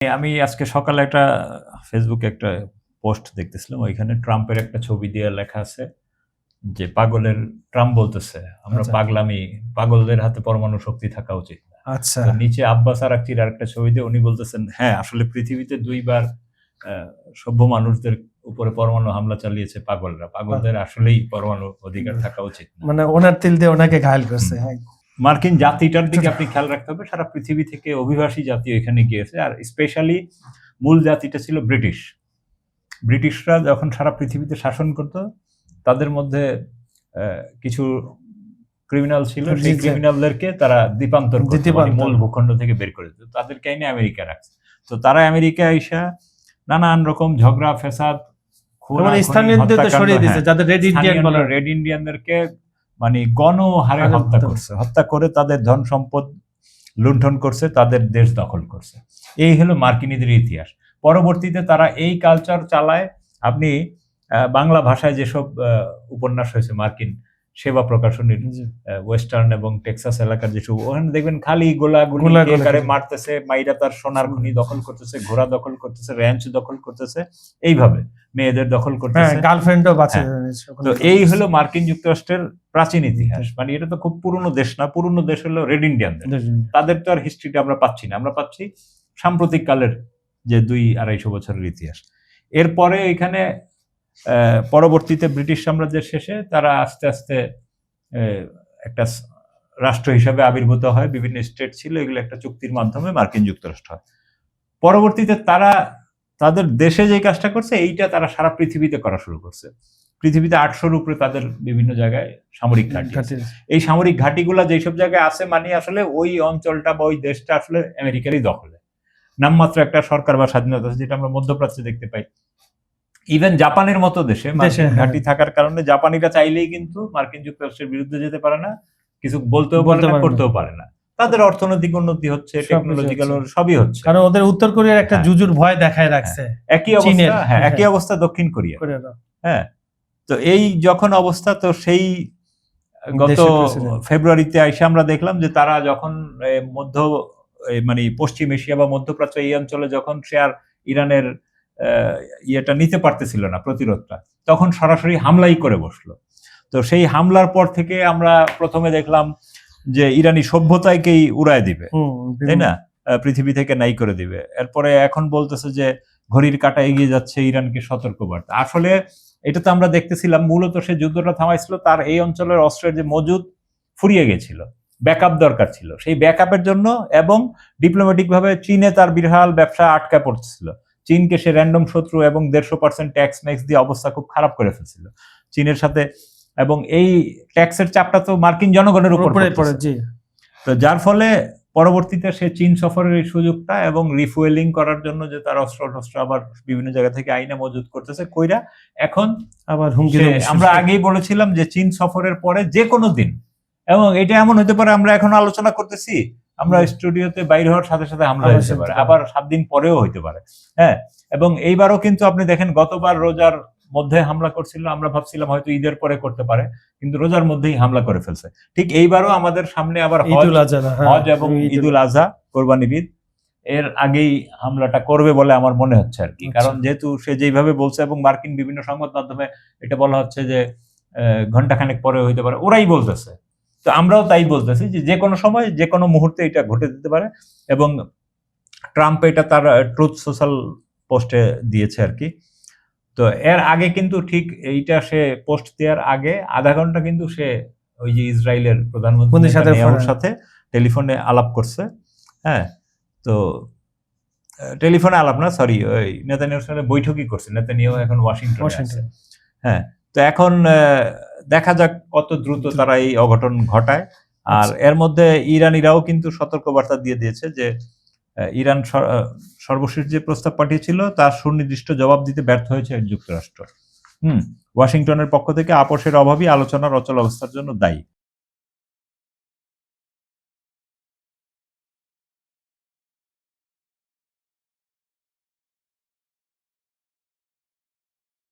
আমি আজকে সকালে একটা ফেসবুকে একটা পোস্ট দেখতেছিলাম। ওইখানে ট্রাম্পের একটা ছবি দিয়ে লেখা আছে যে ট্রাম্প বলতেছে, "আমরা আচ্ছা। পাগলদের হাতে পরমাণু শক্তি থাকা উচিত না।" আচ্ছা। তো নিচে আব্বাস আরাকচির আরেকটা ছবি দিয়ে উনি বলতেছেন, "হ্যাঁ, আসলে পৃথিবীতে ২ বার আ সভ্য মানুষদের উপরে পরমাণু হামলা চালিয়েছে পাগলরা। পাগলদের আসলেই পরমাণু অধিকার থাকা উচিত না।" মানে ওনার তিল দিয়ে ওনাকে ঘায়েল করছে। হুম। হ্যাঁ। মার্কিন জাতিটার দিকে আপনি খেয়াল রাখতে হবে। সারা পৃথিবী থেকে অভিবাসী জাতি এখানে গিয়েছে। আর স্পেশালি মূল জাতিটা ছিল ব্রিটিশ। ব্রিটিশরা যখন সারা পৃথিবীতে শাসন করত, তাদের মধ্যে কিছু ক্রিমিনাল ছিল। সেই ক্রিমিনালদেরকে তারা দ্বীপান্তর করত, মানে মূল ভূখণ্ড থেকে বের করে দিত। তাদেরকে এনে আমেরিকা রাখছে। তো তারা আমেরিকা আইসা নানান রকম ঝগড়া ফ্যাসাদ, স্থানীয়দেরকে সরিয়ে দিয়েছে, যাদের রেড ইন্ডিয়ানদেরকে মানে গণহারে হত্যা করছে। হত্যা করে তাদের ধন সম্পদ লুণ্ঠন করছে, তাদের দেশ দখল করছে। এই হলো মার্কিনীদের ইতিহাস। পরবর্তীতে তারা এই কালচার চালায়। আপনি বাংলা ভাষায় যেসব উপন্যাস হয়েছে মার্কিন সেবা প্রকাশনীর, ওয়েস্টার্ন এবং টেক্সাস এলাকার যেসব, ওখানে দেখবেন খালি গোলাগুলি মারতেছে, মাইরা তার সোনার খনি দখল করতেছে, ঘোড়া দখল করতেছে, র্যাঞ্চ দখল করতেছে, এইভাবে মেয়েদের দখল করতেছে, গার্লফ্রেন্ডও বাঁচে। তো এই হলো মার্কিন যুক্তরাষ্ট্রের প্রাচীন ইতিহাস। মানে এটা তো খুব পুরনো দেশ না, পুরনো দেশ হলো রেড ইন্ডিয়ানদের। তাদের তো আর হিস্ট্রিটা আমরা পাচ্ছি না, আমরা পাচ্ছি সাম্প্রতিক কালের যে ২-২৫০ বছরের ইতিহাস। এরপরে এখানে পরবর্তীতে ব্রিটিশ সাম্রাজ্যের শেষে তারা আস্তে আস্তে একটা রাষ্ট্র হিসাবে আবির্ভূত হয়। বিভিন্ন স্টেট ছিল, এগুলো একটা চুক্তির মাধ্যমে মার্কিন যুক্তরাষ্ট্র হয়। পরবর্তীতে তারা তাদের দেশে যে কাজটা করছে, এইটা তারা সারা পৃথিবীতে করা শুরু করছে। পৃথিবীতে ৮০০-র উপরে তাদের বিভিন্ন জায়গায় সামরিক ঘাঁটি আছে। এই সামরিক ঘাঁটিগুলা যেসব জায়গায় আছে, মানে আসলে ওই অঞ্চলটা বা ওই দেশটা আসলে আমেরিকারই দখলে। নামমাত্র একটা সরকার বা স্বাধীনতা আছে, যেটা আমরা মধ্যপ্রাচ্যে দেখতে পাই। ইভেন জাপানের মতো দেশে মার্কিন ঘাঁটি থাকার কারণে জাপানিরা চাইলেই কিন্তু মার্কিন যুক্তরাষ্ট্রের বিরুদ্ধে যেতে পারে না, কিছু বলতেও পারে না, করতেও পারে না। তাদের অর্থনৈতিক উন্নতি হচ্ছে, টেকনোলজিক্যাল সবই হচ্ছে। কারণ ওদের উত্তর কোরিয়ার একটা জুজুর ভয় দেখায় রাখছে। একই অবস্থা দক্ষিণ কোরিয়া। হ্যাঁ, তো এই যখন অবস্থা, তো সেই গত ফেব্রুয়ারিতে আইসা আমরা দেখলাম যে তারা যখন মানে পশ্চিম এশিয়া বা মধ্যপ্রাচ্য এই অঞ্চলে যখন সে আর ইরানের ইয়েটা নিতে পারতেছিল না, প্রতিরোধটা, তখন সরাসরি হামলাই করে বসলো। তো সেই হামলার পর থেকে আমরা প্রথমে দেখলাম যে ইরানি সভ্যতাকেই উড়ায় দিবে, তাই না, পৃথিবী থেকে নাই করে দিবে। এরপরে এখন বলতেছে যে ঘড়ির কাঁটা এগিয়ে যাচ্ছে, ইরানকে সতর্কবার্তা। আসলে এটা তো আমরা দেখতেছিলাম, মূলত সে যুদ্ধটা থামাইছিল, তার এই অঞ্চলের অস্ত্রের যে মজুদ ফুরিয়ে গেছিল, ব্যাকআপ দরকার ছিল। সেই ব্যাকআপের জন্য এবং ডিপ্লোম্যাটিক ভাবে চীনে তার বিশাল ব্যবসা আটকা পড়ছিল। চীনকে সে র্যান্ডম শত্রু এবং 150% ট্যাক্স ম্যাক্স দিয়ে অবস্থা খুব খারাপ করে ফেলছিল চীনের সাথে। এবং এই ট্যাক্সের চাপটা তো মার্কিন জনগণের উপর পড়ে, তো যার ফলে পরবর্তীতে সে চীন সফরের এই সুযোগটা এবং রিফুয়েলিং করার জন্য যে তার অস্ত্র আবার বিভিন্ন জায়গা থেকে আইনা মজুদ করতেছে, কইরা এখন আবার হুমকি। আমরা আগেই বলেছিলাম যে চীন সফরের পরে যে কোনো দিন, এবং এটা এমন হতে পারে, আমরা এখন আলোচনা করতেছি, আমরা স্টুডিওতে বাইরে হওয়ার সাথে সাথে হামলা হতে পারে, আবার 7 দিন পরেও হইতে পারে। হ্যাঁ, এবং এইবারও কিন্তু আপনি দেখেন, গতবার রোজার মধ্যে হামলা করছিল, আমরা ভাবছিলাম হয়তো ঈদের পরে করতে পারে, কিন্তু রোজার মধ্যেই হামলা করে ফেলছে। ঠিক এইবারও আমাদের সামনে আবার হজ এবং ঈদুল আজহা, কোরবানির ঈদ, এর আগেই হামলাটা করবে বলে আমার মনে হচ্ছে আর কি। কারণ যেহেতু সে যেভাবে বলছে, এবং মার্কিন বিভিন্ন সংবাদ মাধ্যমে এটা বলা হচ্ছে যে ঘন্টাখানেক পরে হইতে পারে, ওরাই বলতেছে। তো আমরাও তাই বলতেছি যে কোনো সময়, যে কোনো মুহূর্তে এটা ঘটে যেতে পারে। এবং ট্রাম্প এটা তার ট্রুথ সোশ্যাল পোস্টে দিয়েছে আর কি। তো এর আগে কিন্তু ঠিক এইটা সে পোস্ট দেওয়ার আগে আধা ঘন্টা কিন্তু সে ওই যে ইসরায়েলের প্রধানমন্ত্রীর সাথে টেলিফোনে আলাপ করছে। হ্যাঁ, তো টেলিফোনে আলাপ না, সরি, ওই নেতানিয়াহুর সাথে বৈঠকই করছে। নেতানিয়াহু এখন ওয়াশিংটনে আছে। হ্যাঁ, তো এখন দেখা যাক কত দ্রুত তারা এই অঘটন ঘটায়। আর এর মধ্যে ইরানিরাও কিন্তু সতর্কবার্তা দিয়ে দিয়েছে যে ইরান সর্বশেষ যে প্রস্তাব পাঠিয়েছিল তার সুনির্দিষ্ট জবাব দিতে ব্যর্থ হয়েছে যুক্তরাষ্ট্র। ওয়াশিংটনের পক্ষ থেকে আপোষের অভাবই আলোচনার অচল অবস্থার জন্য দায়ী।